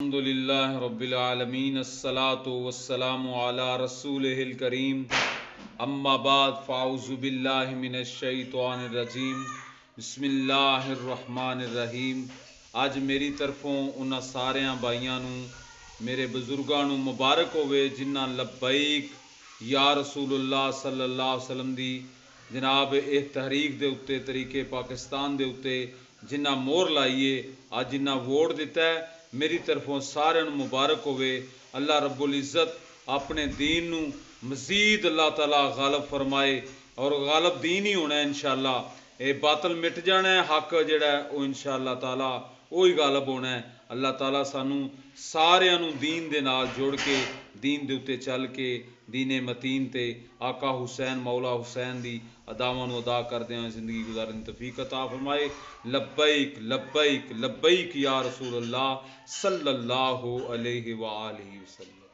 الحمدللہ رب العالمین الصلاة والسلام علی رسولہ الکریم اما بعد فاعوذ باللہ من الشیطان الرجیم بسم اللہ الرحمن الرحیم۔ اج میری طرفوں انہاں ساریاں بھائیاں نو میرے بزرگاں نو مبارک ہوئے جنہاں لبیک یا رسول اللہ صلی اللہ علیہ وسلم دی جناب اس تحریک دے اتے طریقے پاکستان دے اتے جنہ مور لائیے آج جنہ ووٹ دیتا ہے میری طرفوں سارے مبارک ہوئے۔ اللہ رب العزت اپنے دین نو مزید اللہ تعالیٰ غالب فرمائے اور غالب دین ہی ہونا ہے انشاءاللہ۔ اے باطل مٹ جانا ہے، حق جڑا ہے وہ انشاءاللہ تعالیٰ وہی غالب ہونا ہے۔ اللہ تعالیٰ سانو سارے دین دے نال جوڑ کے دین دے اتے چل کے دین متین تے آقا حسین مولا حسین دی اداواں نو ادا کردے ہیں زندگی گزارنے دی توفیق عطا فرمائے۔ لبیک لبیک لبیک یا رسول اللہ صلی اللہ علیہ وآلہ وسلم۔